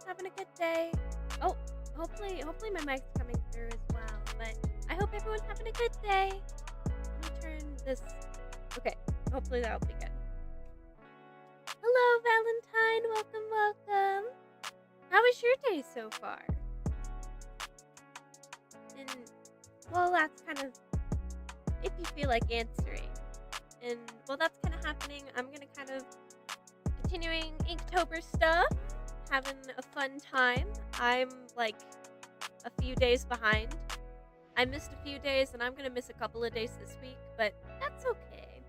having a good day. Oh, hopefully my mic's coming through as well. But I hope everyone's having a good day. Let me turn this. Okay, hopefully that'll be good. Hello, Valentine. Welcome. How was your day so far? And well, that's kind of if you feel like answering. And while that's kind of happening, I'm gonna kind of continuing Inktober stuff, having a fun time. I'm like a few days behind. I missed a few days, and I'm gonna miss a couple of days this week, but that's okay.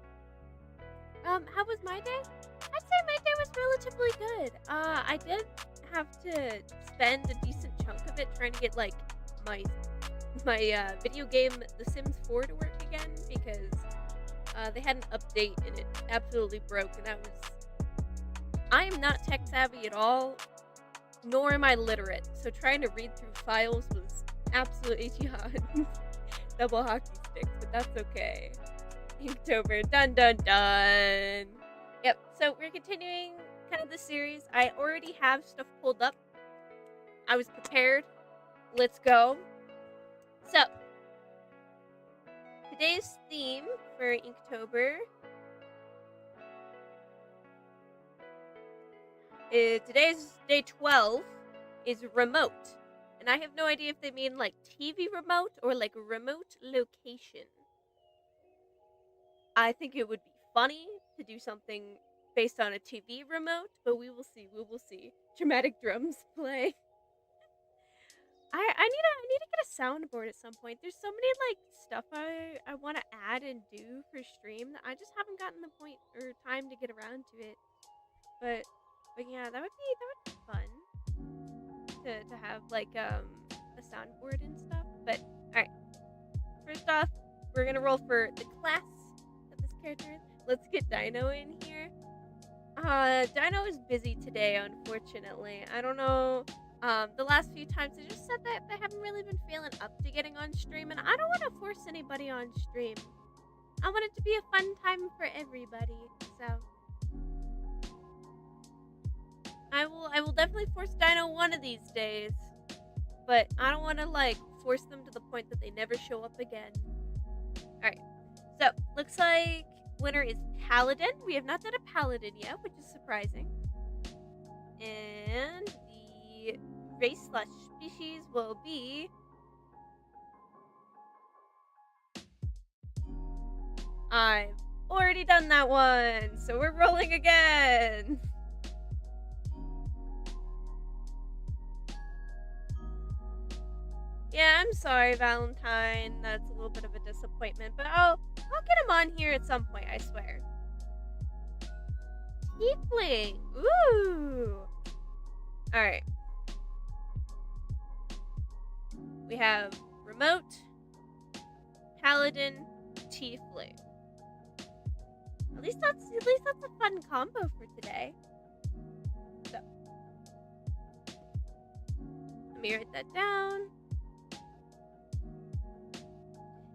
How was my day? I'd say my day was relatively good. I did have to spend a decent chunk of it trying to get like my video game The Sims 4 to work again because they had an update and it absolutely broke, and I am not tech savvy at all, nor am I literate, so trying to read through files was absolutely double hockey sticks, but that's okay. Inktober, dun dun dun. Yep, so we're continuing kind of the series. I already have stuff pulled up. I was prepared. Let's go. So, today's theme for Inktober today's day 12 is remote. And I have no idea if they mean like TV remote or like remote location. I think it would be funny to do something based on a TV remote, but we will see. Dramatic drums play. I need to get a soundboard at some point. There's so many like stuff I want to add and do for stream that I just haven't gotten the point or time to get around to it. But yeah, that would be fun to have like a soundboard and stuff. But all right, first off, we're gonna roll for the class that this character is. Let's get Dino in here. Dino is busy today, unfortunately. I don't know. The last few times they just said that they haven't really been feeling up to getting on stream, and I don't want to force anybody on stream. I want it to be a fun time for everybody. So I will definitely force Dino one of these days, but I don't want to like force them to the point that they never show up again. All right, so looks like winner is Paladin. We have not done a Paladin yet, which is surprising. And the race/species will be I've already done that one, so we're rolling again. Yeah, I'm sorry, Valentine. That's a little bit of a disappointment, but I'll get him on here at some point, I swear. Tiefling! Ooh! Alright. We have remote, paladin, tiefling. At least that's a fun combo for today. So let me write that down.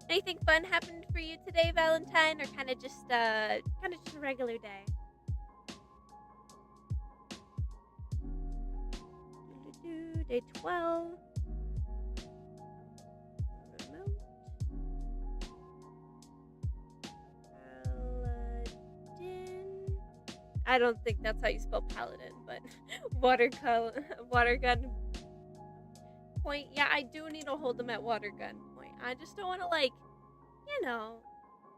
Anything fun happened for you today, Valentine, or kind of just a regular day? Day 12. Remote. Paladin. I don't think that's how you spell paladin, but water gun point. Yeah, I do need to hold them at water gun point. I just don't want to like, no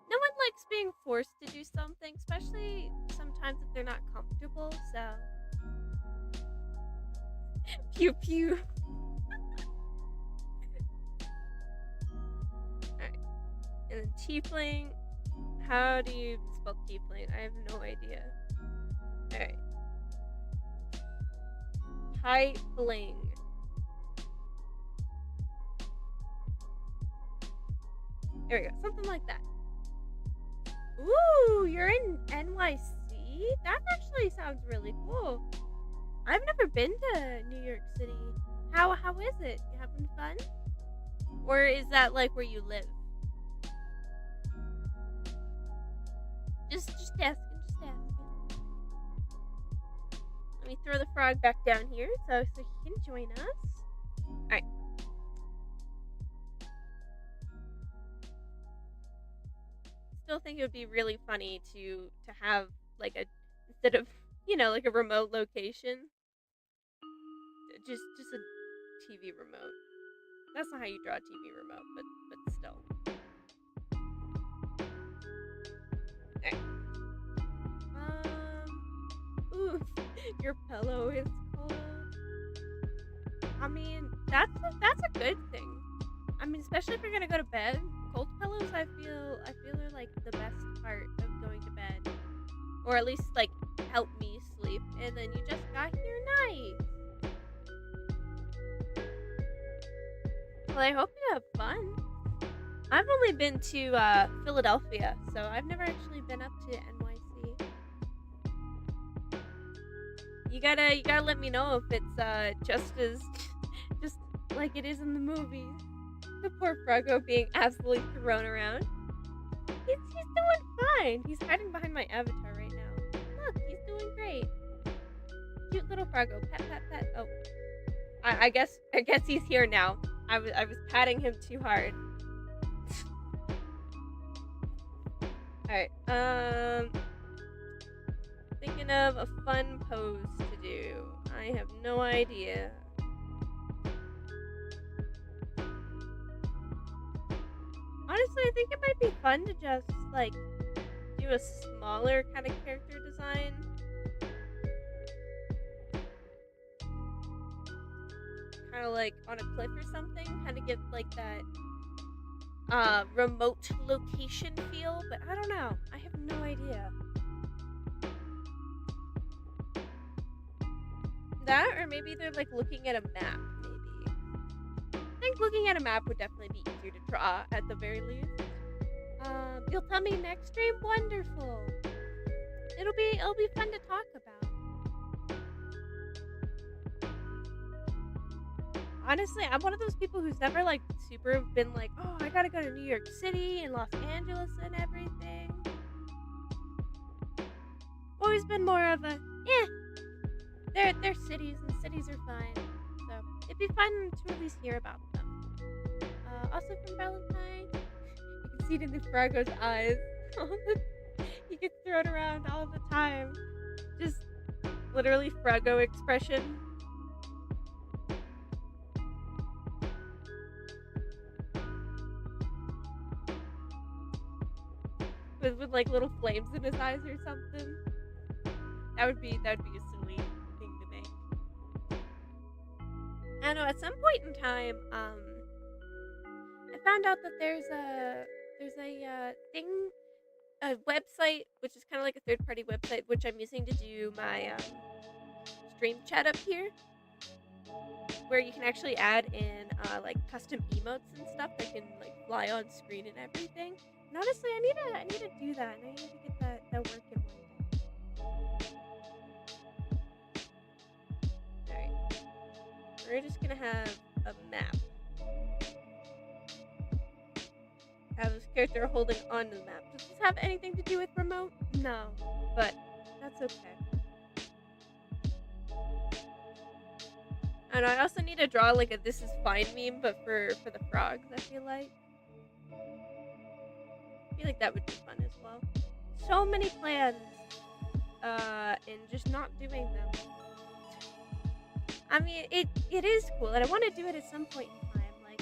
one likes being forced to do something, especially sometimes if they're not comfortable, so. Pew pew. Alright. And then tiefling. How do you spell tiefling? I have no idea. Alright. Tiefling. There we go. Something like that. Ooh, you're in NYC? That actually sounds really cool. I've never been to New York City. How is it? You having fun? Or is that like where you live? Just asking. Let me throw the frog back down here so he can join us. Alright. Still think it would be really funny to have like a, instead of, like a remote location, just a TV remote. That's not how you draw a TV remote, but still. Alright. Ooh, your pillow is cold. I mean, that's a good thing. I mean, especially if you're gonna go to bed. Cold pillows, I feel are like the best part of going to bed, or at least like help me sleep. And then you just got here, nice. Well, I hope you have fun. I've only been to Philadelphia, so I've never actually been up to NYC. You gotta let me know if it's just like it is in the movies. The poor Froggo being absolutely thrown around. He's doing fine. He's hiding behind my avatar right now. Look, he's doing great. Cute little Froggo. Pet, pet, pet. Oh, I guess he's here now. I was patting him too hard. All right. Thinking of a fun pose to do. I have no idea. Honestly, I think it might be fun to just, like, do a smaller kind of character design. Kind of like on a cliff or something. Kind of get, like, that remote location feel. But I don't know. I have no idea. That, or maybe they're, like, looking at a map, maybe. I think looking at a map would definitely be easier to draw, at the very least. You'll tell me next stream? Wonderful. It'll be fun to talk about. Honestly, I'm one of those people who's never, like, super been like, oh, I gotta go to New York City and Los Angeles and everything. Always been more of a, they're cities, and cities are fine. So, it'd be fun to at least hear about them. Also from Valentine, you can see it in the Froggo's eyes. He gets thrown around all the time. Just literally Froggo expression. With like little flames in his eyes or something. That would be a silly thing to make. I don't know, at some point in time, I found out that there's a thing, a website, which is kind of like a third-party website, which I'm using to do my stream chat up here, where you can actually add in like custom emotes and stuff that can like fly on screen and everything. And honestly, I need to do that, and I need to get that working one day. All right, we're just gonna have a map. Have this character holding onto the map. Does this have anything to do with remote? No, but that's okay. And I also need to draw like a "this is fine" meme, but for the frogs. I feel like that would be fun as well. So many plans, and just not doing them. I mean, it is cool, and I want to do it at some point in time. Like,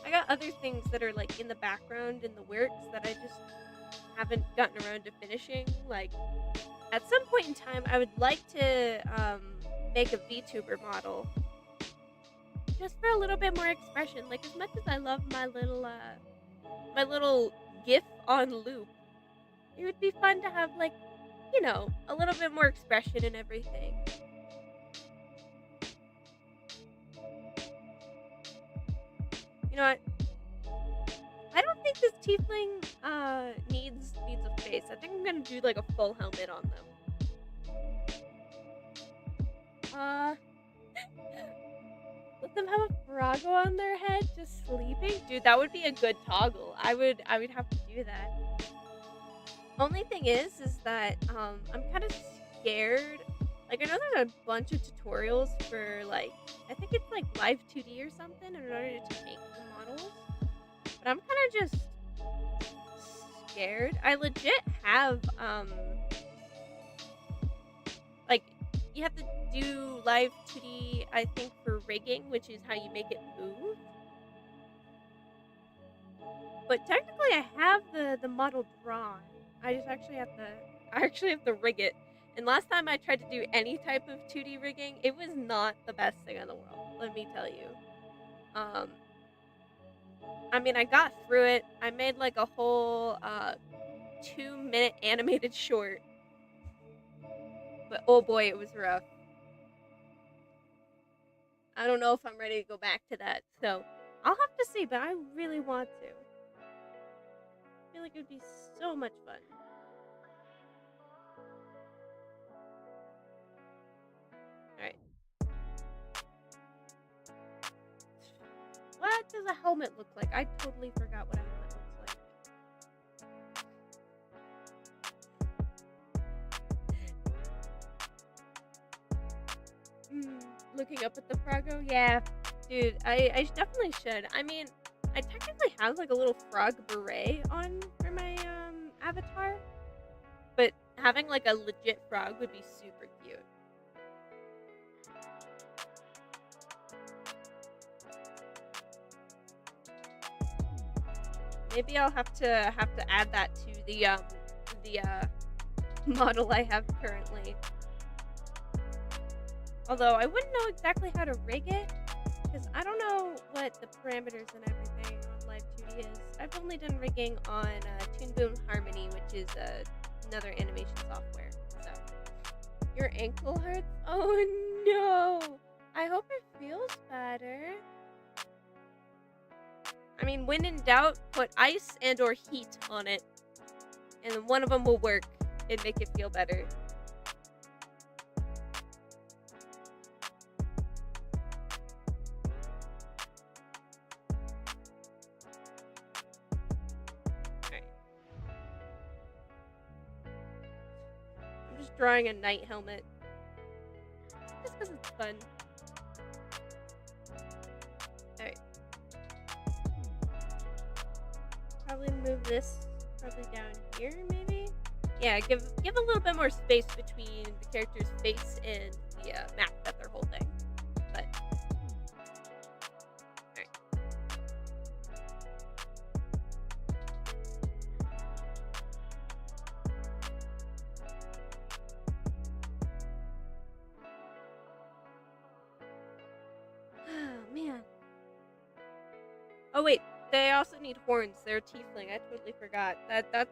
I got other things that are like in the background in the works that I just haven't gotten around to finishing. Like, at some point in time, I would like to make a VTuber model, just for a little bit more expression. Like, as much as I love my little GIF on loop, it would be fun to have, like, a little bit more expression and everything. You know what? I don't think this tiefling needs a face. I think I'm gonna do like a full helmet on them. Let them have a Froggo on their head just sleeping? Dude, that would be a good toggle. I would have to do that. Only thing is that I'm kind of scared. Like, I know there's a bunch of tutorials for, like, I think it's like Live 2D or something in order to make the models. But I'm kind of just scared. I legit have, like, you have to do Live 2D, I think, for rigging, which is how you make it move. But technically, I have the model drawn. I just actually have to rig it. And last time I tried to do any type of 2D rigging, it was not the best thing in the world. Let me tell you. I mean, I got through it. I made like a whole 2-minute animated short. But oh boy, it was rough. I don't know if I'm ready to go back to that. So I'll have to see, but I really want to. I feel like it would be so much fun. Alright. What does a helmet look like? I totally forgot what a helmet looks like. Looking up at the Froggo? Yeah. Dude, I definitely should. I mean, I technically have like a little frog beret on for my avatar. But having like a legit frog would be super cute. Maybe I'll have to add that to the model I have currently. Although I wouldn't know exactly how to rig it, because I don't know what the parameters and everything on Live 2D is. I've only done rigging on Toon Boom Harmony, which is another animation software. So your ankle hurts? Oh no! I hope it feels better. I mean, when in doubt, put ice and or heat on it, and then one of them will work and make it feel better. Alright. I'm just drawing a knight helmet. Just because it's fun. Alright. Probably move this down here, maybe? Yeah, give a little bit more space between the character's face and the map that they're holding. But alright. Oh man. Oh wait. They also need horns. They're tiefling. I totally forgot. That's a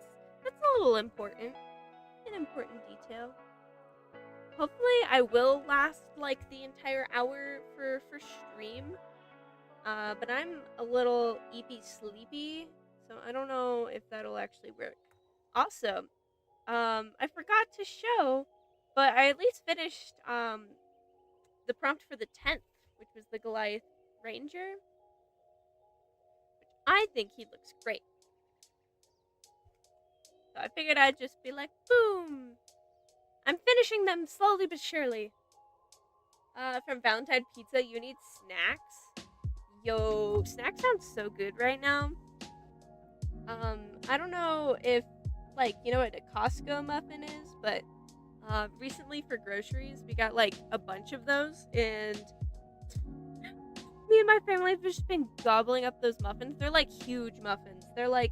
little important. An important detail. Hopefully I will last like the entire hour for stream. But I'm a little eepy sleepy, so I don't know if that'll actually work. Also, I forgot to show, but I at least finished the prompt for the 10th, which was the Goliath Ranger. I think he looks great. So I figured I'd just be like, boom! I'm finishing them slowly but surely. From Valentine Pizza, you need snacks. Yo, snacks sounds so good right now. I don't know if, like, you know what a Costco muffin is, but recently for groceries, we got, like, a bunch of those, and me and my family have just been gobbling up those muffins. They're like huge muffins. They're like,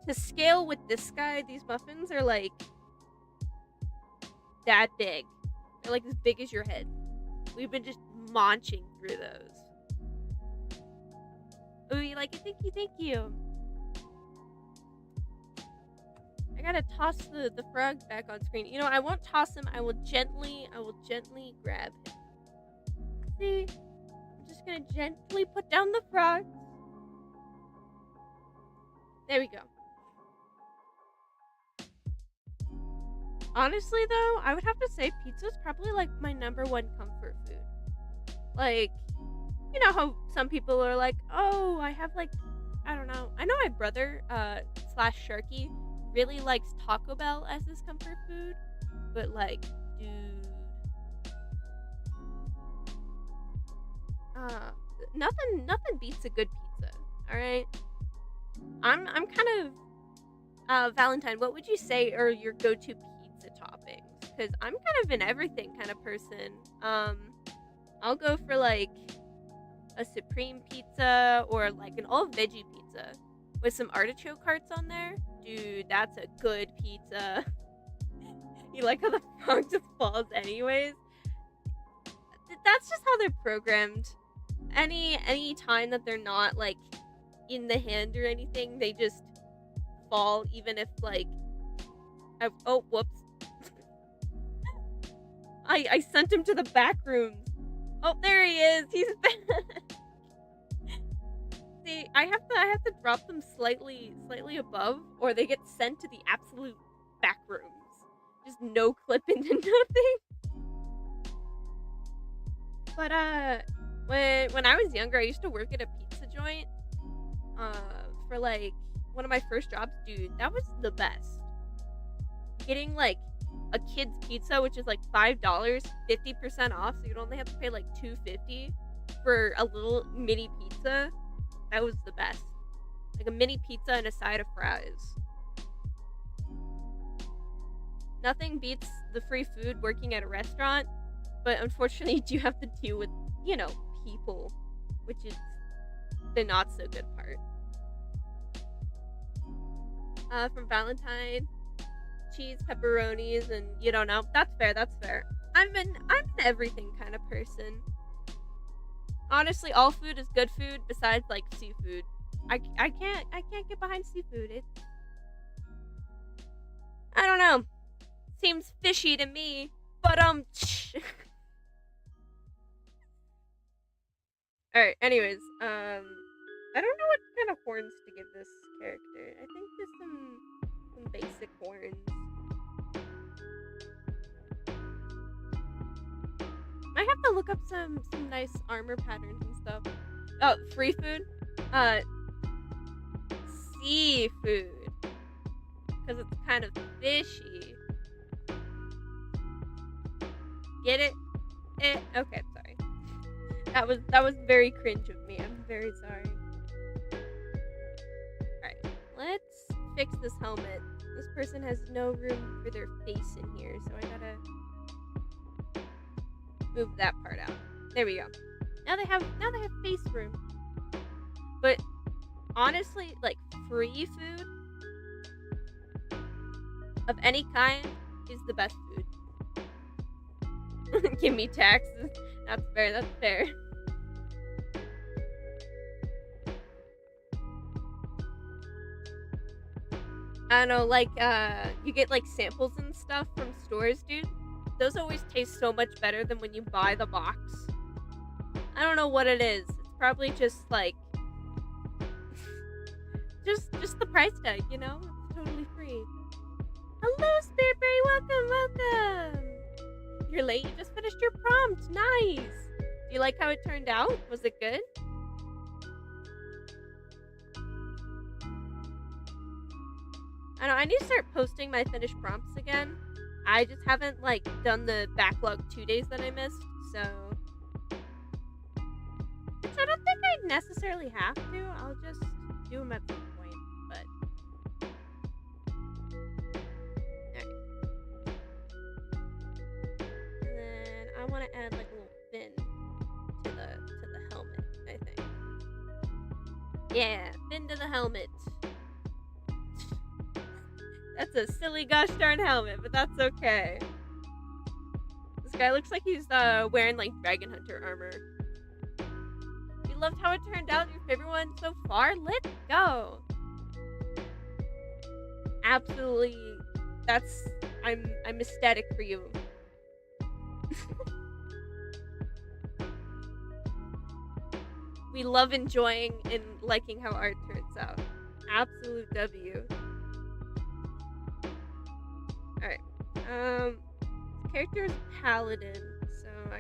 to scale with this guy, these muffins are like that big. They're like as big as your head. We've been just munching through those. Oh, you like it? Thank you. I gotta toss the frog back on screen. You know, I won't toss him. I will gently grab him. See? Just gonna gently put down the frogs. There we go. Honestly though, I would have to say pizza's probably like my #1 comfort food. Like, you know how some people are like, oh, I have like, I don't know. I know my brother, / Sharky, really likes Taco Bell as his comfort food. but like, dude, uh, nothing beats a good pizza. All right, I'm kind of Valentine. What would you say are your go-to pizza toppings? Because I'm kind of an everything kind of person. I'll go for like a supreme pizza or like an all veggie pizza with some artichoke hearts on there. Dude, that's a good pizza. You like how the frog just falls anyways? That's just how they're programmed. Any time that they're not like in the hand or anything, they just fall even if like oh whoops. I sent him to the back rooms. Oh, there he is. He's back. See, I have to drop them slightly above, or they get sent to the absolute back rooms. Just no clip into nothing. But when I was younger, I used to work at a pizza joint. For like one of my first jobs, dude, that was the best. Getting like a kid's pizza, which is like $5, 50% off, so you'd only have to pay like $2.50 for a little mini pizza. That was the best. Like a mini pizza and a side of fries. Nothing beats the free food working at a restaurant, but unfortunately you do have to deal with, people, which is the not so good part. From Valentine, cheese, pepperonis, and you don't know. That's fair. I'm an everything kind of person. Honestly, all food is good food besides like seafood. I can't get behind seafood. I don't know. Seems fishy to me. But Alright, anyways, I don't know what kind of horns to give this character. I think just some basic horns. I have to look up some nice armor patterns and stuff. Oh, free food? Seafood. Because it's kind of fishy. Get it? Okay, sorry. That was very cringe of me. I'm very sorry. Alright, let's fix this helmet. This person has no room for their face in here, so I gotta move that part out. There we go. Now they have face room. But honestly, like free food of any kind is the best food. Give me taxes. That's fair. I don't know, like you get like samples and stuff from stores, dude. Those always taste so much better than when you buy the box. I don't know what it is. It's probably just like just the price tag, It's totally free. Hello, Spiritberry, welcome. You're late. You just finished your prompt. Nice. Do you like how it turned out? Was it good? I know. I need to start posting my finished prompts again. I just haven't done the backlog 2 days that I missed, so which I don't think I necessarily have to. I'll just do them at some point, but alright. And then I want to add like a little fin to the helmet, I think. Yeah, fin to the helmet. That's a silly gosh darn helmet, but that's okay. This guy looks like he's wearing like Dragon Hunter armor. You loved how it turned out? Your favorite one so far? Let's go. Absolutely. I'm ecstatic for you. We love enjoying and liking how art turns out. Absolute W. Alright. Character is paladin, so I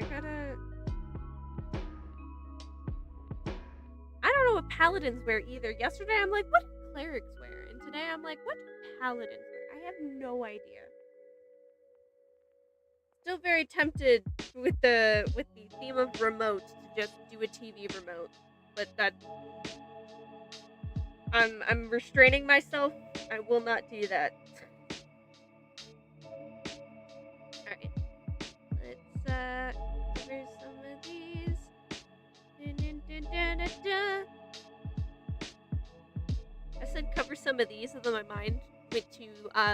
don't know what paladins wear either. Yesterday I'm like, what do clerics wear? And today I'm like, what do paladins wear? I have no idea. still very tempted with the theme of remote to just do a TV remote, but that I'm restraining myself. I will not do that. All right, let's cover some of these. Dun, dun, dun, dun, dun, dun. I said cover some of these, and then my mind went to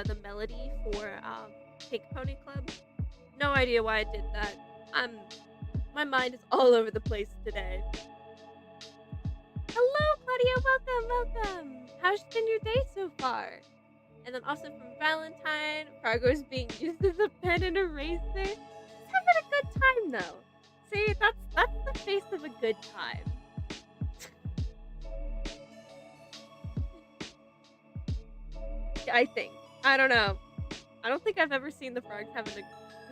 the melody for Pink Pony Club. No idea why I did that. My mind is all over the place today. Hello, Claudia. Welcome. How's been your day so far? And then also from Valentine, Fargo is being used as a pen and eraser. He's having a good time though. See, that's the face of a good time. I think. I don't know. I don't think I've ever seen the frogs having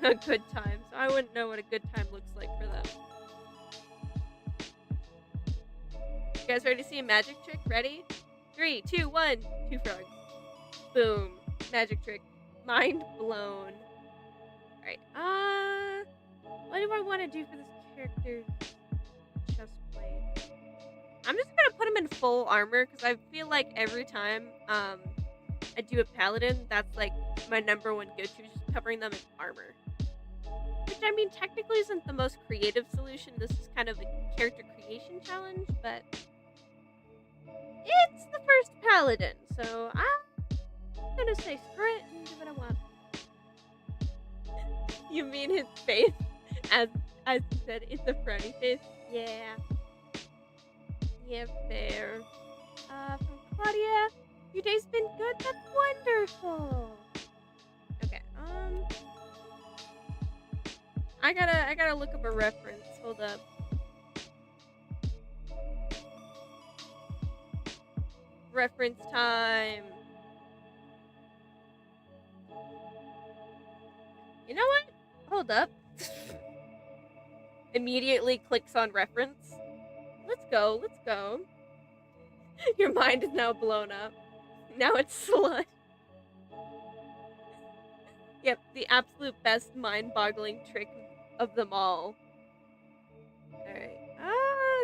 a good time, so I wouldn't know what a good time looks like for them. You guys ready to see a magic trick? Ready? 3, 2, 1. 2 frogs. Boom. Magic trick. Mind blown. Alright. What do I want to do for this character's chest plate? I'm just gonna put him in full armor, because I feel like every time, I do a paladin, that's like my number one go-to, just covering them in armor. Which, I mean, technically isn't the most creative solution. This is kind of a character creation challenge, but it's the first paladin, so I'm gonna say screw it and give it a one. You mean his face? As you said, it's a frowny face? Yeah. Yeah, fair. From Claudia, your day's been good? That's wonderful. Okay, I gotta look up a reference. Hold up. Reference time. You know what? Hold up. Immediately clicks on reference. Let's go. Your mind is now blown up. Now it's slush. Yep, the absolute best mind-boggling trick of them all. Alright.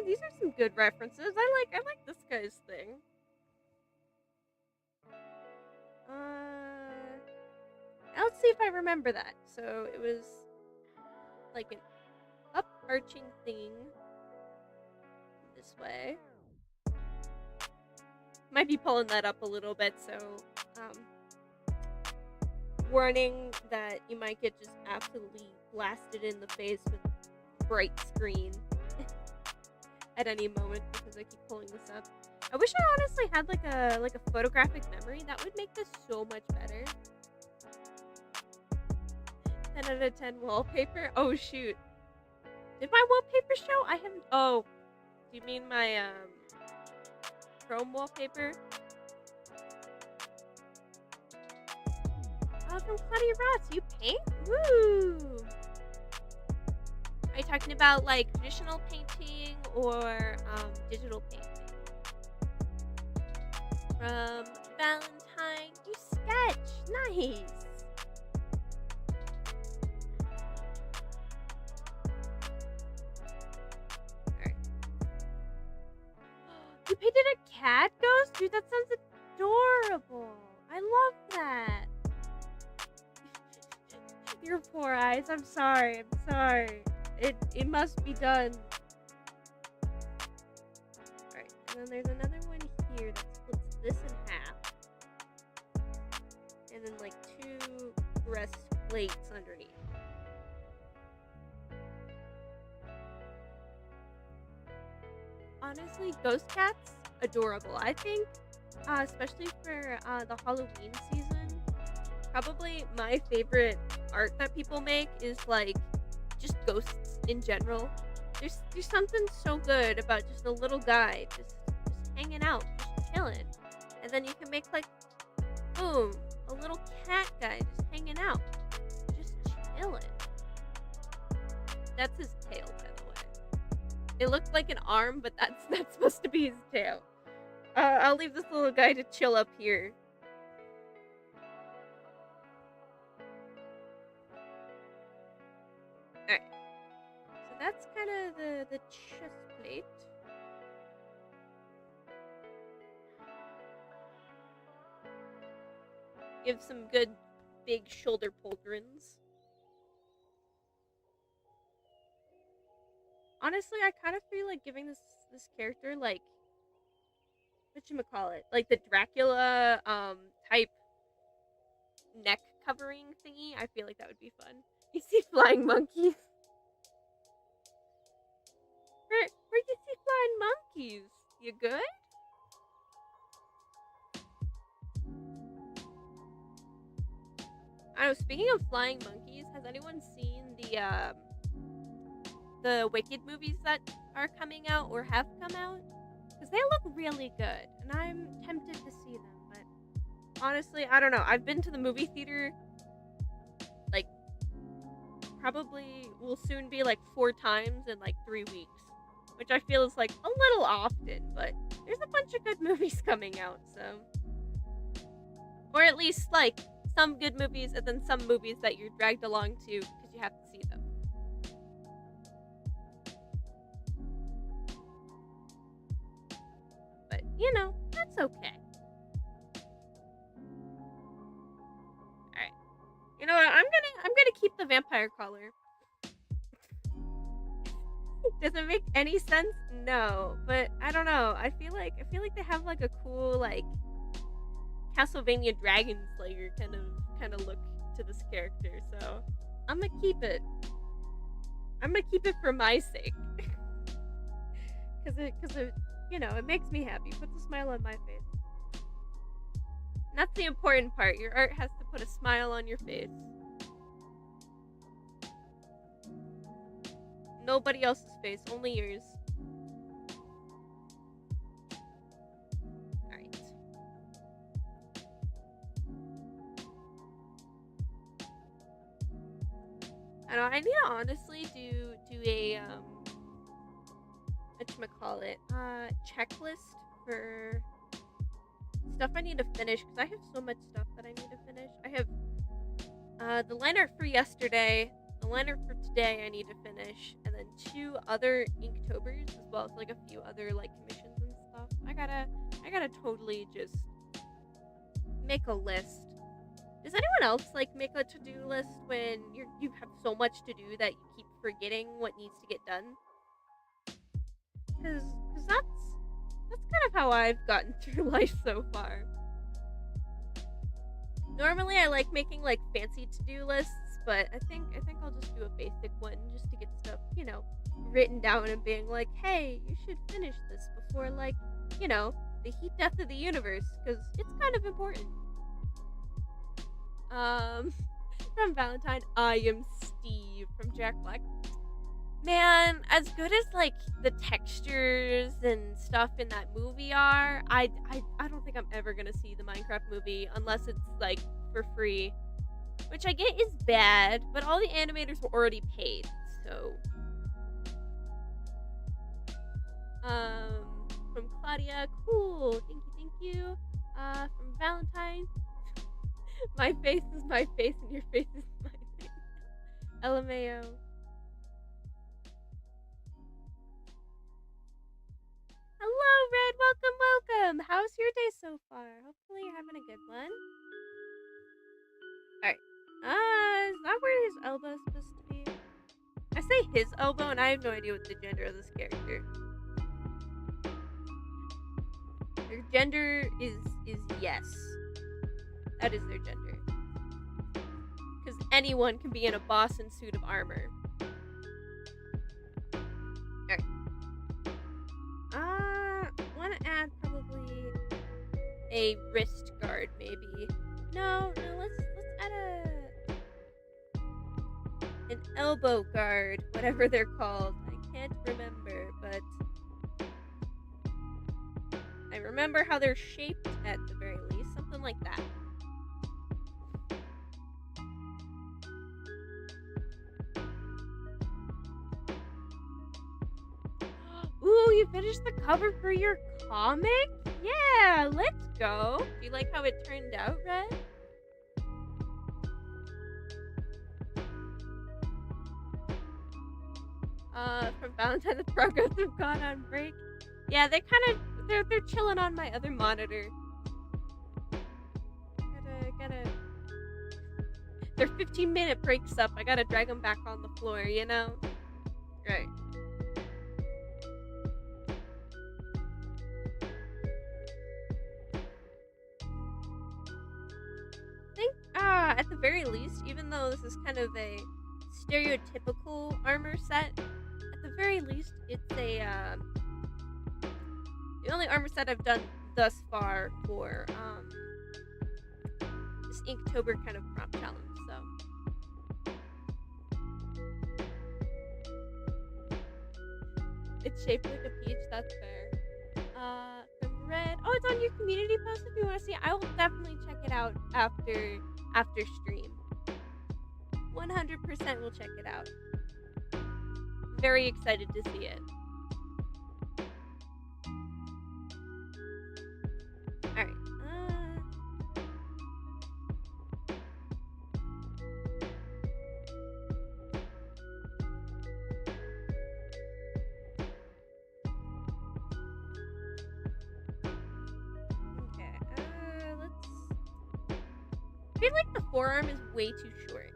These are some good references. I like this guy's thing. Let's see if I remember that. So it was like an up-arching thing this way. Might be pulling that up a little bit, so warning that you might get just absolutely blasted in the face with a bright screen at any moment because I keep pulling this up. I wish I honestly had like a photographic memory. That would make this so much better. 10 out of 10 wallpaper. Oh shoot. Did my wallpaper show? I haven't. Oh, do you mean my Chrome wallpaper? From Claudia Ross, you paint? Woo! Are you talking about like traditional painting or digital painting? From Valentine, you sketch. Nice. Alright. You painted a cat ghost? Dude, that sounds adorable. I love that. Your poor eyes. I'm sorry. It must be done. Alright, and then there's another one here that splits this in half. And then like 2 breast plates underneath. Honestly, ghost cats, adorable. I think, especially for the Halloween season, probably my favorite art that people make is like just ghosts in general. There's something so good about just a little guy just hanging out, just chilling, and then you can make like boom, a little cat guy just hanging out, just chilling. That's his tail, by the way. It looked like an arm, but that's supposed to be his tail. I'll leave this little guy to chill up here. that's kind of the chest plate. Give some good big shoulder pauldrons. Honestly, I kind of feel like giving this character like whatchamacallit, like the Dracula type neck covering thingy. I feel like that would be fun. You see flying monkeys. Where you see flying monkeys? You good? I don't know, speaking of flying monkeys, has anyone seen the Wicked movies that are coming out or have come out? Because they look really good, and I'm tempted to see them, but honestly, I don't know. I've been to the movie theater, like, probably will soon be, like, 4 times in, like, 3 weeks. Which I feel is, like, a little often, but there's a bunch of good movies coming out, so. Or at least, like, some good movies and then some movies that you're dragged along to because you have to see them. But, you know, that's okay. Alright. You know what, I'm gonna keep the vampire collar. Does it make any sense? No, but I don't know. I feel like they have like a cool like Castlevania Dragon Slayer kind of look to this character, so I'm gonna keep it. I'm gonna keep it for my sake, because it you know, it makes me happy. Puts a smile on my face. And that's the important part. Your art has to put a smile on your face. Nobody else's face, only yours. Alright. I know, I need to honestly do a whatchamacallit, checklist for stuff I need to finish, because I have so much stuff that I need to finish. I have the line art for yesterday, the line art for today I need to finish, and then 2 other Inktobers, as well as like a few other like commissions and stuff. I gotta totally just make a list. Does anyone else like make a to-do list when you have so much to do that you keep forgetting what needs to get done? Cause that's kind of how I've gotten through life so far. Normally I like making like fancy to-do lists, but I think I'll just do a basic one just to get stuff, you know, written down and being like, hey, you should finish this before, like, you know, the heat death of the universe, because it's kind of important. From Valentine, I am Steve from Jack Black. Man, as good as like the textures and stuff in that movie are, I don't think I'm ever gonna see the Minecraft movie unless it's like for free, which I get is bad, but all the animators were already paid, so. From Claudia, cool, thank you. From Valentine, my face is my face and your face is my face. LMAO. Hello, Red. Welcome. How's your day so far? Hopefully you're having a good one. Alright. Is that where his elbow is supposed to be? I say his elbow, and I have no idea what the gender of this character. Their gender is yes. That is their gender. Because anyone can be in a Boston suit of armor. Alright. Want to add probably a wrist guard, maybe. No, let's add an elbow guard, whatever they're called. I can't remember, but I remember how they're shaped at the very least, something like that. Ooh, you finished the cover for your comic? Yeah, let's go. Do you like how it turned out, Red? from Valentine. The progress have gone on break. Yeah, they're chilling on my other monitor. Gotta. Their 15-minute breaks up. I gotta drag them back on the floor, you know? Right. I think, at the very least, even though this is kind of a stereotypical armor set, at the very least, it's the only armor set I've done thus far for, this Inktober kind of prompt challenge, so. It's shaped like a peach, that's fair. From red. Oh, it's on your community post if you want to see it. I will definitely check it out after stream. 100% will check it out. Very excited to see it. Alright. I feel like the forearm is way too short.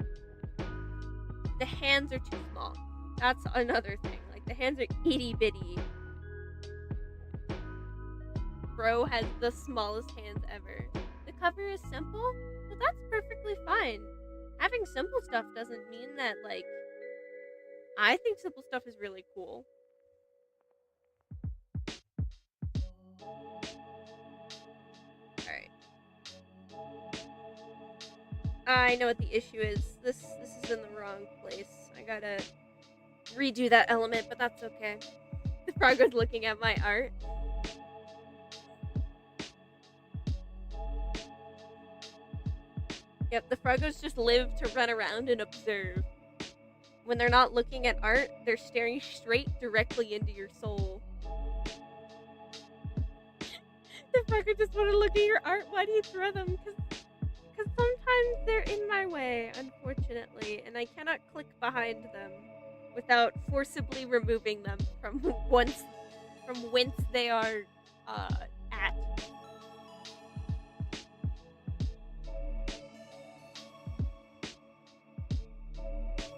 The hands are too small. That's another thing. Like, the hands are itty bitty. Bro has the smallest hands ever. The cover is simple, but that's perfectly fine. Having simple stuff doesn't mean that, like, I think simple stuff is really cool. Alright. I know what the issue is. This is in the wrong place. I gotta redo that element, but that's okay. The frog was looking at my art. Yep, the froggos just live to run around and observe. When they're not looking at art, they're staring straight directly into your soul. The froggo just want to look at your art. Why do you throw them? Because sometimes they're in my way, unfortunately, and I cannot click behind them without forcibly removing them from whence they are at.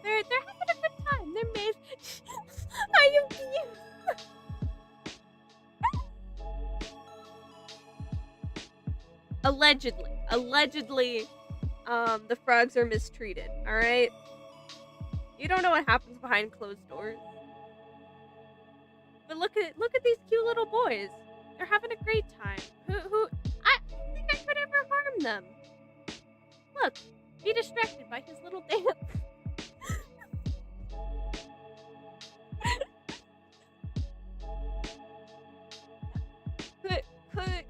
They're having a good time. They're made. I am you. Allegedly, the frogs are mistreated. All right. You don't know what happens behind closed doors. But look at these cute little boys. They're having a great time. Who? I don't think I could ever harm them. Look, be distracted by his little dance.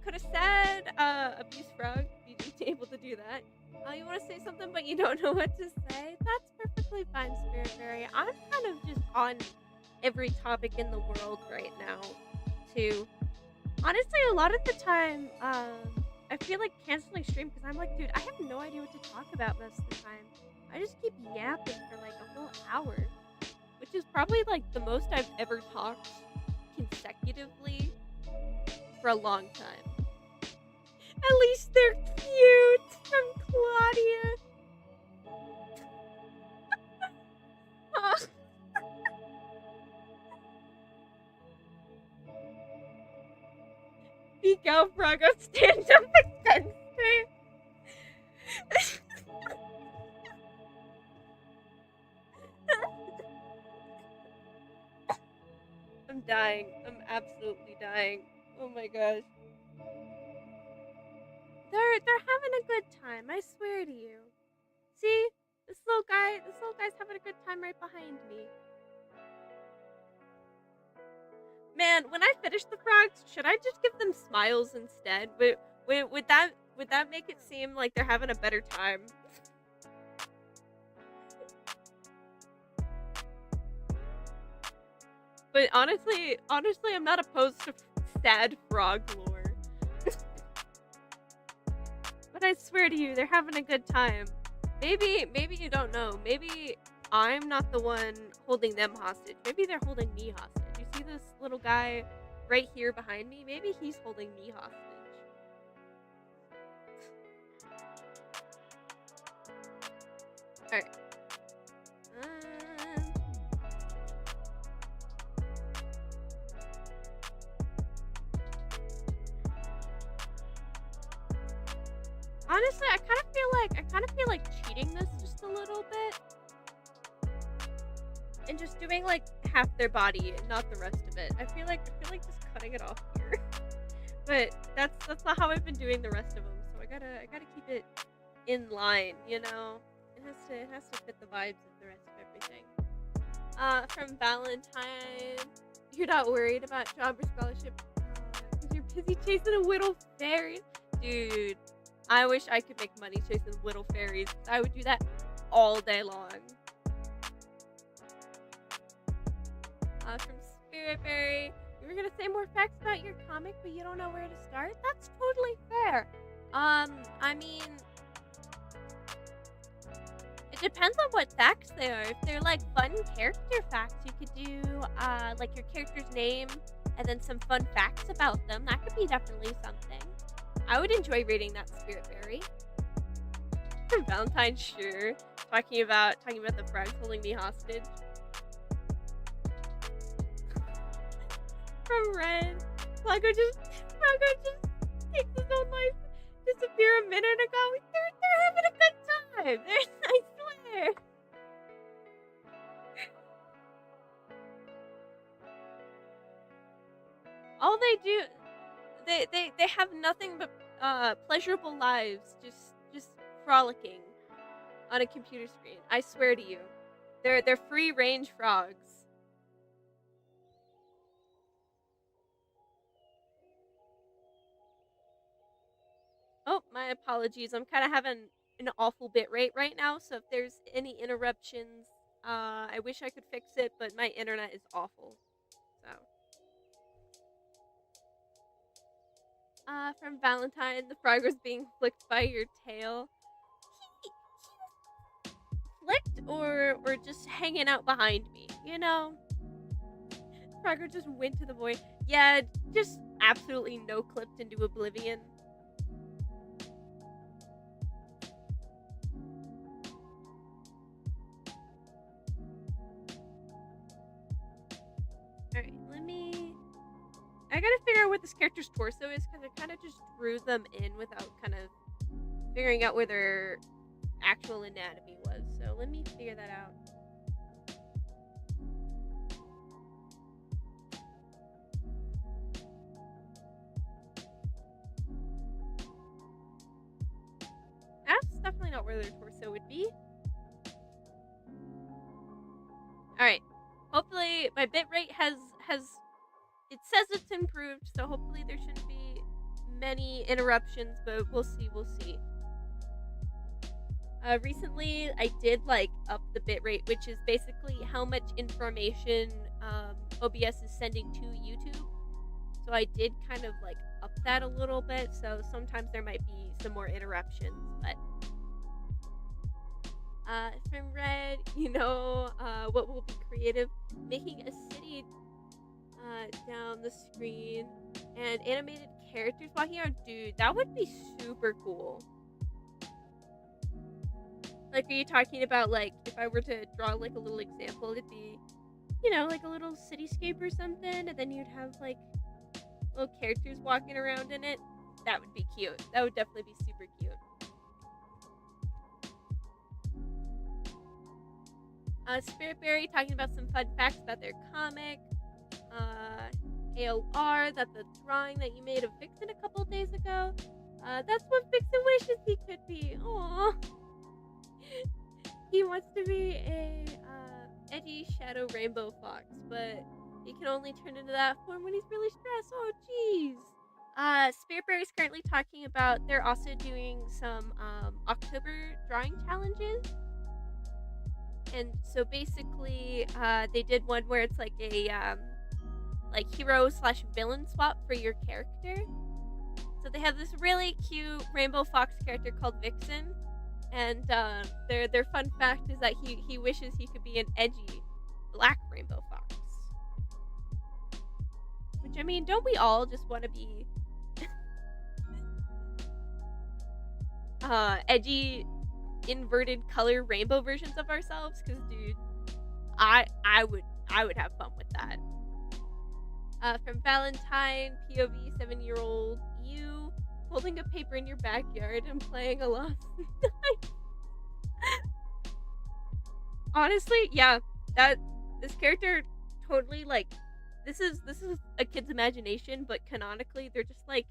Could a sad abused frog be able to do that? You want to say something, but you don't know what to say? That's perfectly fine, Spirit Fairy. I'm kind of just on every topic in the world right now, too. Honestly, a lot of the time, I feel like canceling stream because I'm like, dude, I have no idea what to talk about most of the time. I just keep yapping for like a whole hour, which is probably like the most I've ever talked consecutively for a long time. At least they're cute. From Claudia. Speak out, Froggo. Stand up against her. I'm dying. I'm absolutely dying. Oh my gosh. They're having a good time, I swear to you. See? This little guy's having a good time right behind me. Man, when I finish the frogs, should I just give them smiles instead? Would that make it seem like they're having a better time? But honestly, I'm not opposed to sad frog lore. But I swear to you, they're having a good time. Maybe you don't know. Maybe I'm not the one holding them hostage. Maybe they're holding me hostage. You see this little guy right here behind me? Maybe he's holding me hostage. Alright. Honestly, I kind of feel like cheating this just a little bit. And just doing like half their body and not the rest of it. I feel like just cutting it off here. But that's not how I've been doing the rest of them. So I gotta keep it in line, you know. It has to fit the vibes of the rest of everything. From Valentine, you're not worried about job or scholarship because you're busy chasing a little fairy, dude. I wish I could make money chasing little fairies. I would do that all day long. From Spirit Berry, you were gonna say more facts about your comic, but you don't know where to start? That's totally fair. I mean, it depends on what facts they are. If they're like fun character facts, you could do like your character's name and then some fun facts about them. That could be definitely something. I would enjoy reading that, Spirit Berry. From Valentine, sure. Talking about the frogs holding me hostage. From Red, Flago just takes his own life. Disappear a minute ago. They're having a good time. I swear. All they do, they have nothing but pleasurable lives, just frolicking on a computer screen. I swear to you, they're free range frogs. Oh, my apologies. I'm kind of having an awful bit rate right now, so if there's any interruptions, I wish I could fix it, but my internet is awful. So, from Valentine, the frog was being flicked by your tail. He flicked or just hanging out behind me, you know? Frogger just went to the void. Yeah, just absolutely no clipped into oblivion. Alright, I gotta figure out what this character's torso is, because I kind of just drew them in without kind of figuring out where their actual anatomy was. So let me figure that out. That's definitely not where their torso would be. Alright. Hopefully my bitrate has it says it's improved, so hopefully there shouldn't be many interruptions, but we'll see. Recently I did like up the bitrate, which is basically how much information OBS is sending to YouTube. So I did kind of like up that a little bit, so sometimes there might be some more interruptions, but from Red, you know, what will be creative? Making a city down the screen and animated characters walking around. Dude, that would be super cool. Like, are you talking about, like, if I were to draw, like, a little example, it'd be, you know, like a little cityscape or something, and then you'd have, like, little characters walking around in it? That would be cute. That would definitely be super cute. Spirit Berry talking about some fun facts about their comic. ALR, that the drawing that you made of Vixen a couple days ago, that's what Vixen wishes he could be. Aww. He wants to be a edgy shadow rainbow fox, but he can only turn into that form when he's really stressed. Oh, jeez. Spirit Berry is currently talking about they're also doing some October drawing challenges. And so basically, they did one where it's like a like hero/villain swap for your character. So they have this really cute rainbow fox character called Vixen, And their fun fact is that he wishes he could be an edgy black rainbow fox. Which, I mean, don't we all just want to be edgy inverted color rainbow versions of ourselves? Because, dude, I would have fun with that. From Valentine, POV 7-year-old you holding a paper in your backyard and playing a lost night. Honestly, yeah, this character totally, like, this is a kid's imagination, but canonically they're just like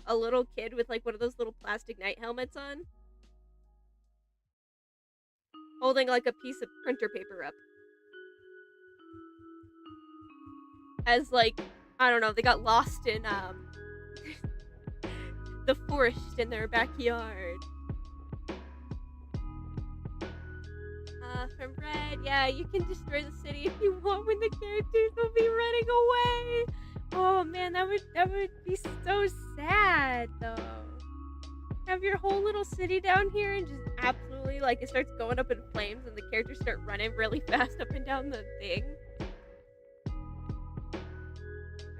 a little kid with like one of those little plastic night helmets on, holding like a piece of printer paper up. As, like, I don't know, they got lost in the forest in their backyard. From Red, yeah, you can destroy the city if you want when the characters will be running away. Oh man, that would be so sad though. Have your whole little city down here and just absolutely, like, it starts going up in flames and the characters start running really fast up and down the thing.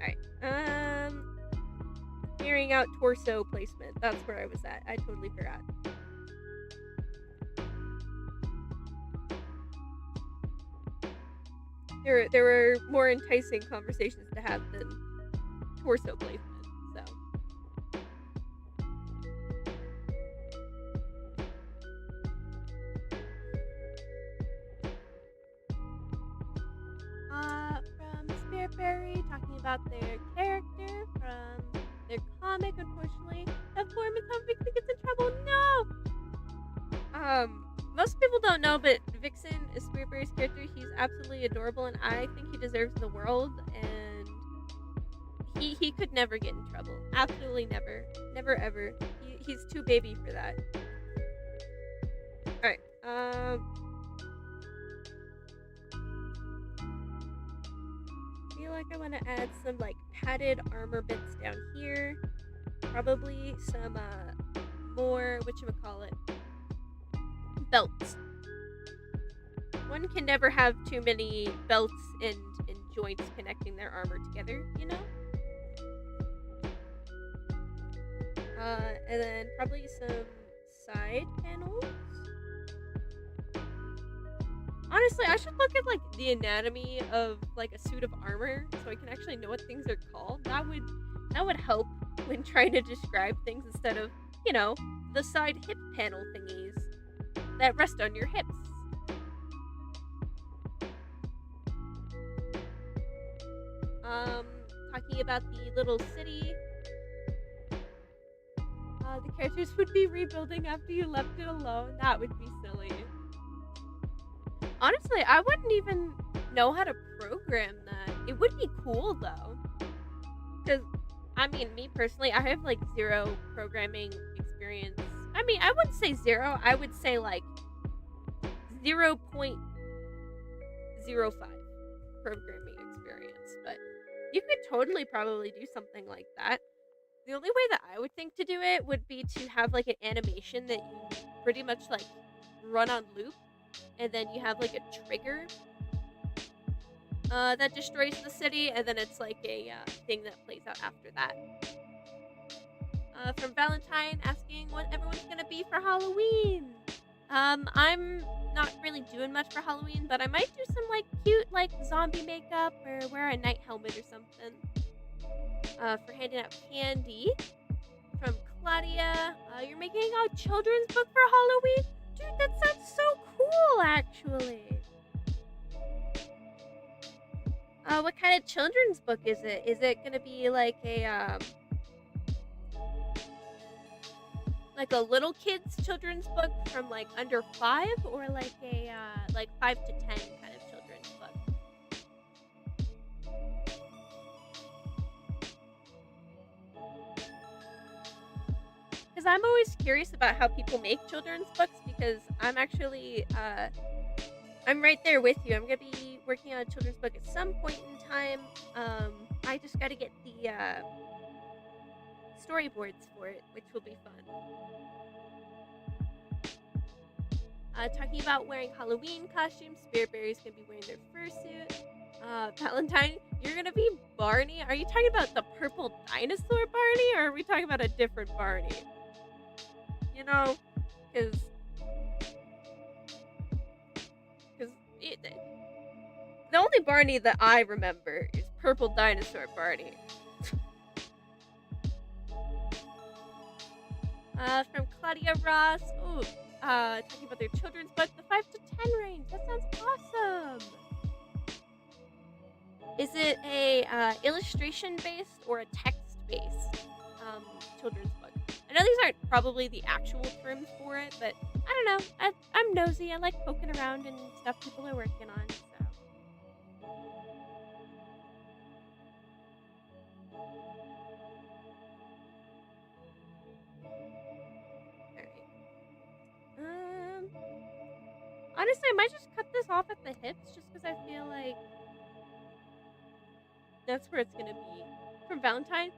Alright, figuring out torso placement. That's where I was at. I totally forgot. There were more enticing conversations to have than torso placement, so. From Spearberry, talking about their character from their comic, unfortunately. That form is how Vixen gets in trouble. No! Most people don't know, but Vixen is Spearberry's character. He's absolutely adorable, and I think he deserves the world, and he could never get in trouble. Absolutely never. Never ever. He's too baby for that. Alright, feel like I want to add some, like, padded armor bits down here. Probably some, more, whatchamacallit, belts. One can never have too many belts and joints connecting their armor together, you know? And then probably some side panels. Honestly, I should look at, like, the anatomy of, like, a suit of armor so I can actually know what things are called. That would help when trying to describe things instead of, you know, the side hip panel thingies that rest on your hips. Talking about the little city. The characters would be rebuilding after you left it alone. That would be silly. Honestly, I wouldn't even know how to program that. It would be cool though. Because, I mean, me personally, I have like 0 programming experience. I mean, I wouldn't say 0. I would say like 0.05 programming experience. But you could totally probably do something like that. The only way that I would think to do it would be to have like an animation that you pretty much like run on loop, and then you have like a trigger that destroys the city, and then it's like a thing that plays out after that. From Valentine asking what everyone's gonna be for Halloween. I'm not really doing much for Halloween, but I might do some like cute like zombie makeup or wear a night helmet or something. For handing out candy. From Claudia, you're making a children's book for Halloween? Dude, that sounds so cool, actually. What kind of children's book is it? Is it gonna be like a little kids children's book from like under 5, or like a like 5 to 10 kind of children's book? Because I'm always curious about how people make children's books, because I'm actually I'm right there with you. I'm gonna be working on a children's book at some point in time. I just gotta get the storyboards for it, which will be fun. Talking about wearing Halloween costumes. Spirit Berry's gonna be wearing their fursuit. Valentine, you're gonna be Barney. Are you talking about the purple dinosaur Barney, or are we talking about a different Barney? You know, because the only Barney that I remember is purple dinosaur Barney. From Claudia Ross. Ooh, talking about their children's book, the 5 to 10 range. That sounds awesome. Is it a illustration based or a text based children's book? I know these aren't probably the actual terms for it, but I don't know. I'm nosy. I like poking around and stuff people are working on. So. Alright. Honestly, I might just cut this off at the hips just because I feel like that's where it's gonna be. From Valentine,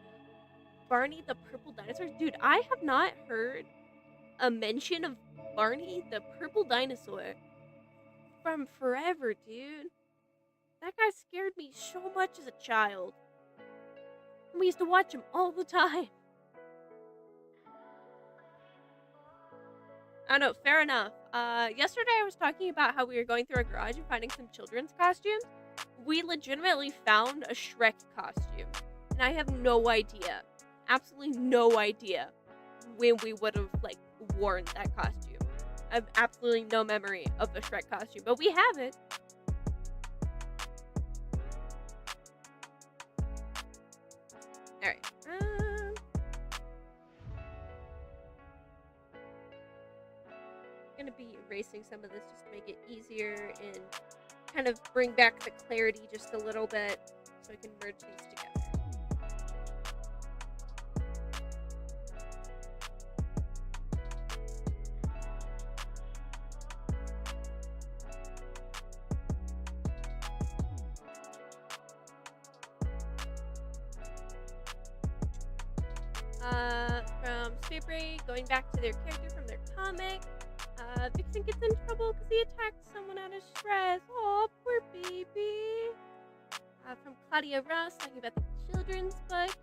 Barney the purple dinosaur. Dude, I have not heard a mention of Barney the purple dinosaur from forever, dude. That guy scared me so much as a child. We used to watch him all the time. I don't know, fair enough. Yesterday I was talking about how we were going through our garage and finding some children's costumes. We legitimately found a Shrek costume. And I have no idea, absolutely no idea when we would have, like, worn that costume. I have absolutely no memory of the Shrek costume, but we have it. Alright. Gonna be erasing some of this just to make it easier and kind of bring back the clarity just a little bit so I can merge these together. From Spray, going back to their character from their comic. Vixen gets in trouble because he attacked someone out of stress. Oh, poor baby. From Claudia Ross, talking about the children's book.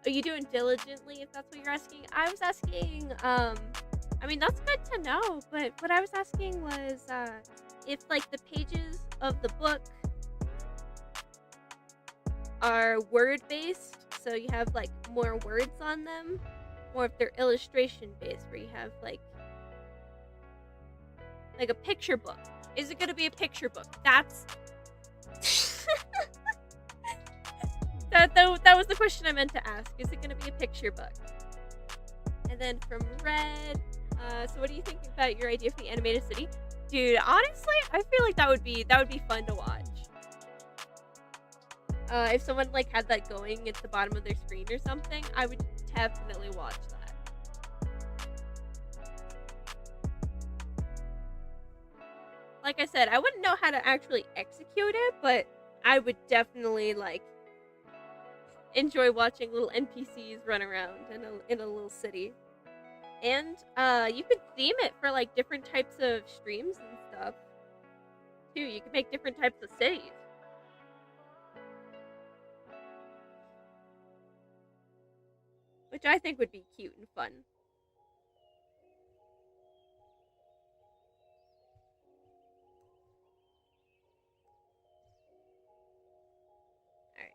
Are you doing diligently, if that's what you're asking? I was asking, I mean, that's good to know, but what I was asking was, if, like, the pages of the book are word-based, so you have, like, more words on them, or if they're illustration-based, where you have, like a picture book. Is it gonna be a picture book? That's that was the question I meant to ask. Is it gonna be a picture book? And then from Red, so what do you think about your idea for the animated city? Dude, honestly, I feel like that would be fun to watch. If someone, like, had that going at the bottom of their screen or something, I would definitely watch that. Like I said, I wouldn't know how to actually execute it, but I would definitely, like, enjoy watching little NPCs run around in a little city. And you could theme it for, like, different types of streams and stuff too. You could make different types of cities. Which I think would be cute and fun. Alright.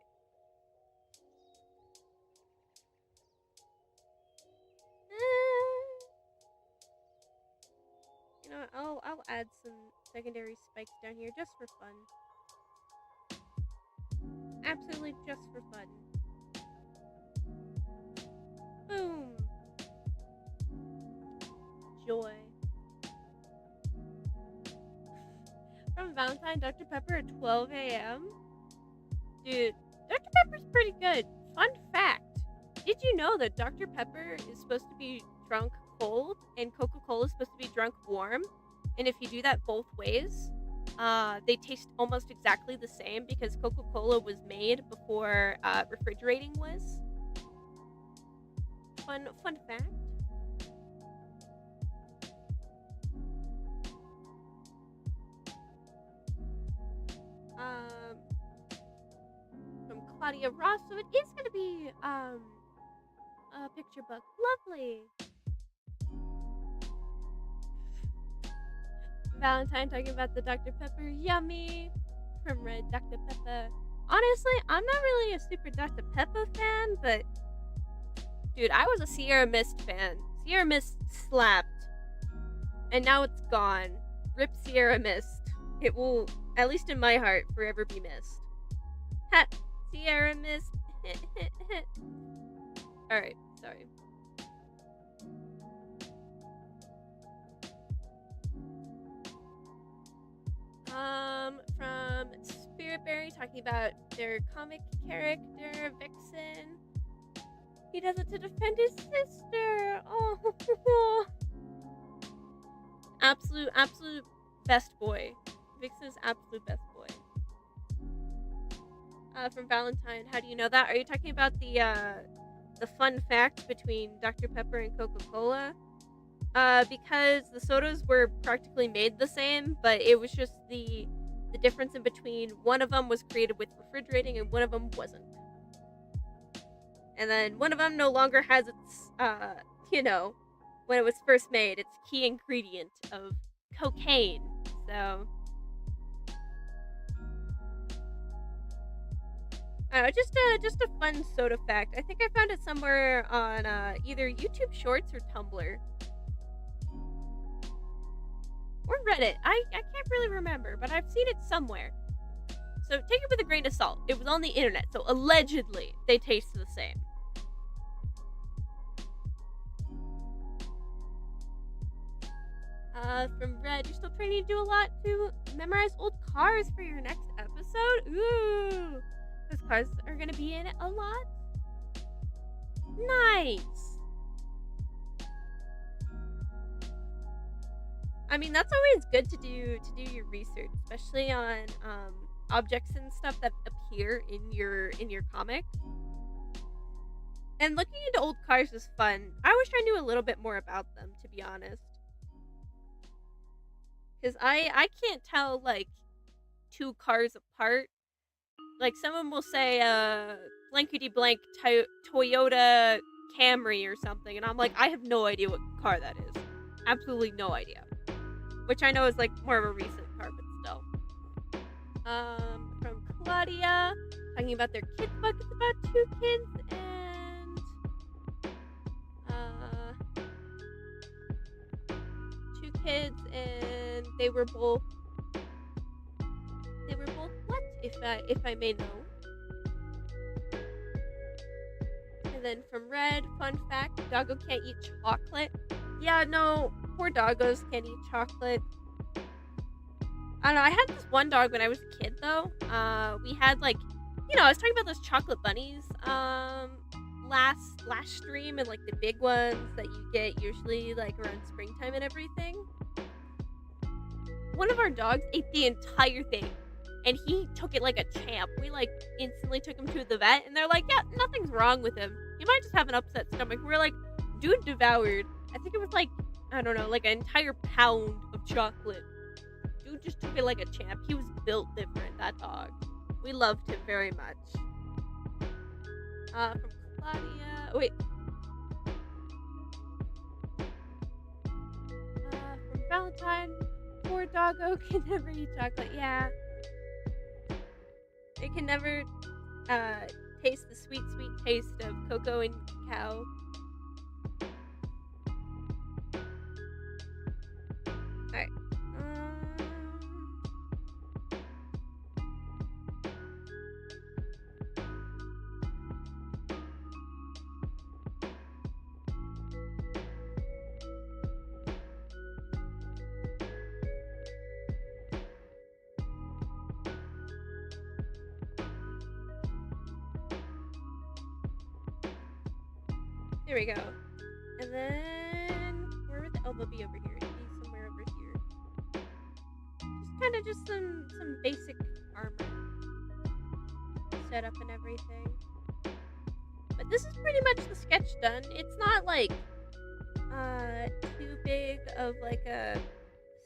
You know what, I'll add some secondary spikes down here just for fun. Absolutely just for fun. Boom. Joy. From Valentine, Dr. Pepper at 12 a.m. Dude, Dr. Pepper's pretty good. Fun fact. Did you know that Dr. Pepper is supposed to be drunk cold and Coca-Cola is supposed to be drunk warm? And if you do that both ways, they taste almost exactly the same because Coca-Cola was made before refrigerating was. Fun fact. From Claudia Ross, so it is gonna be a picture book. Lovely. Valentine talking about the Dr. Pepper. Yummy. From Red, Dr. Pepper. Honestly, I'm not really a super Dr. Pepper fan, but dude, I was a Sierra Mist fan. Sierra Mist slapped. And now it's gone. Rip Sierra Mist. It will, at least in my heart, forever be missed. Ha! Sierra Mist. Alright, sorry. From Spiritberry talking about their comic character, Vixen. He does it to defend his sister. Oh. Absolute best boy. Vixen's absolute best boy. From Valentine, how do you know that? Are you talking about the fun fact between Dr. Pepper and Coca-Cola? Because the sodas were practically made the same, but it was just the difference in between. One of them was created with refrigerating and one of them wasn't. And then one of them no longer has its, when it was first made, its key ingredient of cocaine. So, just a fun soda fact. I think I found it somewhere on either YouTube Shorts or Tumblr. Or Reddit. I can't really remember, but I've seen it somewhere. So take it with a grain of salt. It was on the internet, so allegedly they taste the same. From Red, you're still training to do a lot to memorize old cars for your next episode? Ooh! Those cars are gonna be in it a lot? Nice! I mean, that's always good to do your research, especially on objects and stuff that appear in your comic. And looking into old cars is fun. I wish I knew a little bit more about them, to be honest. Because I can't tell, like, two cars apart. Like, someone will say, blankety-blank Toyota Camry or something, and I'm like, I have no idea what car that is. Absolutely no idea. Which I know is, like, more of a recent car, but still. From Claudia, talking about their kids book. It's about two kids and, they were both what, if I may know. And then from Red, fun fact, doggo can't eat chocolate. Yeah, no, poor doggos can't eat chocolate. I don't know, I had this one dog when I was a kid, though. We had, like, I was talking about those chocolate bunnies, last stream, and, like, the big ones that you get usually, like, around springtime and everything. One of our dogs ate the entire thing, and he took it like a champ. We, like, instantly took him to the vet, and they're like, yeah, nothing's wrong with him. He might just have an upset stomach. We're like, dude devoured, I think it was, like, I don't know, like an entire pound of chocolate. Dude just took it like a champ. He was built different, that dog. We loved him very much. From Claudia, wait. From Valentine, poor doggo can never eat chocolate. Yeah. It can never taste the sweet, sweet taste of cocoa and cacao. Alright. There we go. And then where would the elbow be over here? It'd be somewhere over here. Just some basic armor setup and everything. But this is pretty much the sketch done. It's not like too big of like a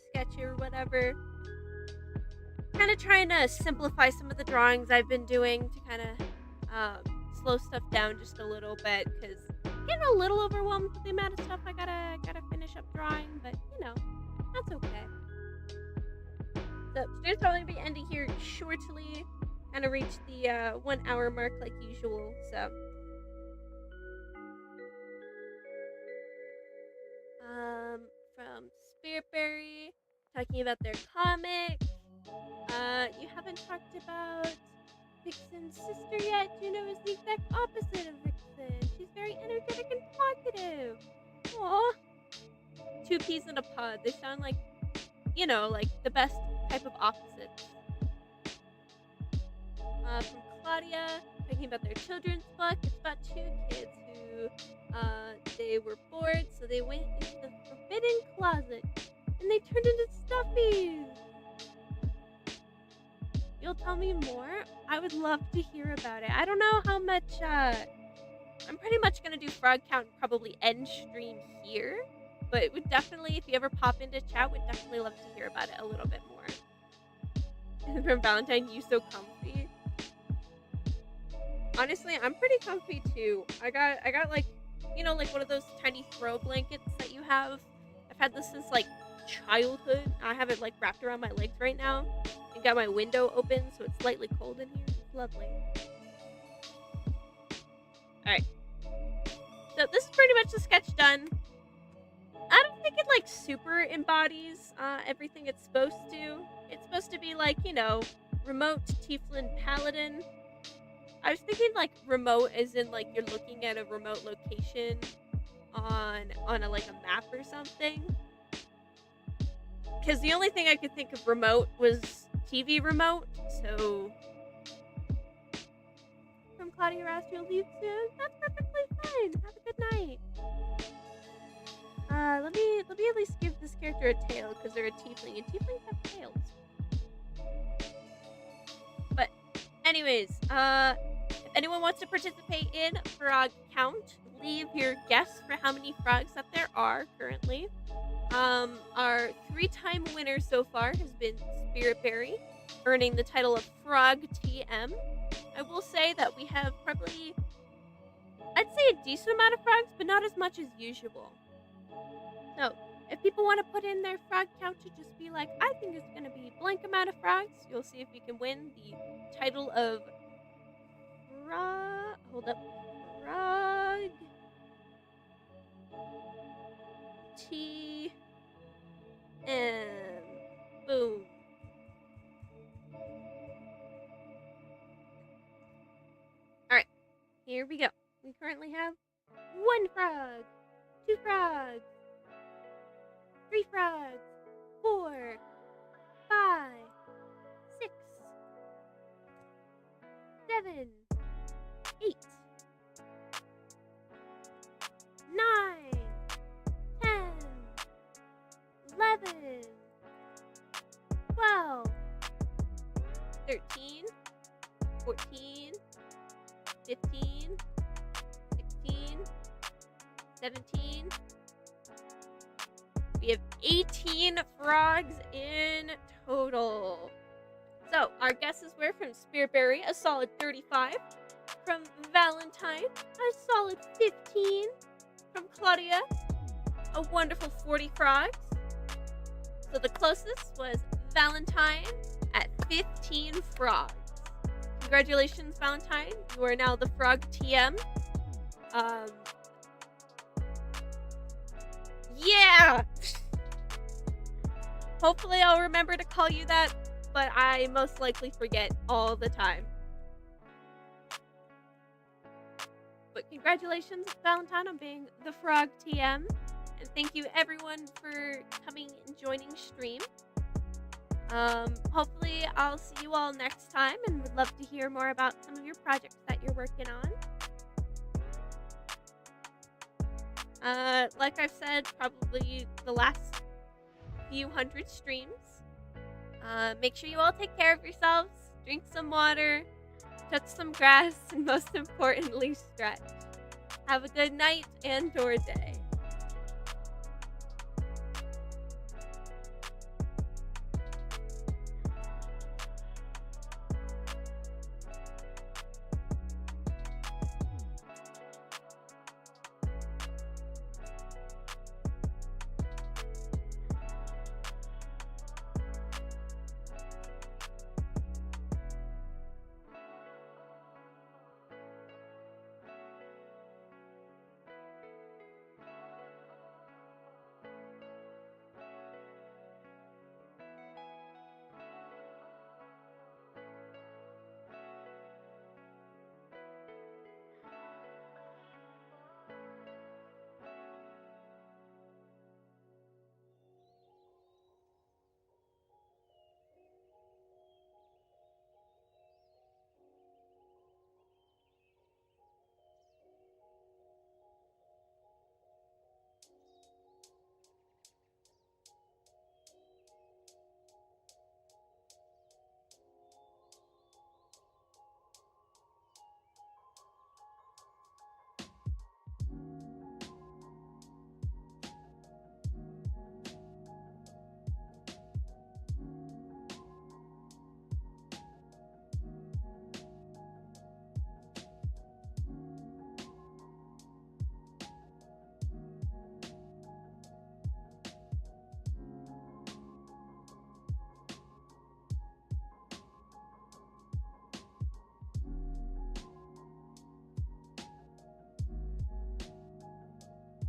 sketch or whatever. kind of trying to simplify some of the drawings I've been doing to kind of slow stuff down just a little bit, because I'm getting a little overwhelmed with the amount of stuff I gotta finish up drawing, but you know, that's okay. So today's probably gonna be ending here shortly, kind of reach the 1 hour mark like usual. So from Spiritberry talking about their comic. You haven't talked about Vixen's sister yet. Juno is the exact opposite of Vixen. She's very energetic and talkative. Aw. Two peas in a pod. They sound like, you know, like the best type of opposites. From Claudia, talking about their children's book. It's about two kids who, they were bored, so they went into the forbidden closet, and they turned into stuffies. You'll tell me more? I would love to hear about it. I don't know how much, I'm pretty much going to do frog count and probably end stream here. But it would definitely, if you ever pop into chat, would definitely love to hear about it a little bit more. And from Valentine, you so comfy. Honestly, I'm pretty comfy too. I got like, you know, like one of those tiny throw blankets that you have. I've had this since like childhood. I have it like wrapped around my legs right now. And got my window open, so it's slightly cold in here. It's lovely. Alright. So this is pretty much the sketch done. I don't think it like super embodies everything it's supposed to. It's supposed to be like, you know, remote Tieflin Paladin. I was thinking like remote as in like you're looking at a remote location on a like a map or something. Because the only thing I could think of remote was TV remote, so from Claudia Rouse, you'll leave soon. That's perfectly fine. Have a good night. Let me at least give this character a tail because they're a tiefling, and tieflings have tails. But anyways, if anyone wants to participate in frog count, leave your guess for how many frogs that there are currently. Our 3-time winner so far has been Spiritberry, earning the title of Frog TM. I will say that we have probably, I'd say a decent amount of frogs, but not as much as usual. So, if people want to put in their frog count to just be like, I think it's going to be a blank amount of frogs, you'll see if we can win the title of Frog T and boom. Alright, here we go. We currently have 1 frog, 2 frogs, 3 frogs, 4, 5, 6, 7, 8, 9, 10, 11, 12, 13, 14, 15, 16, 17. We have 18 frogs in total. So, our guesses were from Spiritberry, a solid 35. From Valentine, a solid 15. From Claudia, a wonderful 40 frogs. So the closest was Valentine at 15 frogs. Congratulations, Valentine. You are now the Frog TM. Yeah! Hopefully I'll remember to call you that, but I most likely forget all the time. But congratulations, Valentine, on being the Frog TM. And thank you, everyone, for coming and joining stream. Hopefully I'll see you all next time, and would love to hear more about some of your projects that you're working on. Like I've said, probably the last few hundred streams. Make sure you all take care of yourselves, drink some water, touch some grass, and most importantly, stretch. Have a good night and or day.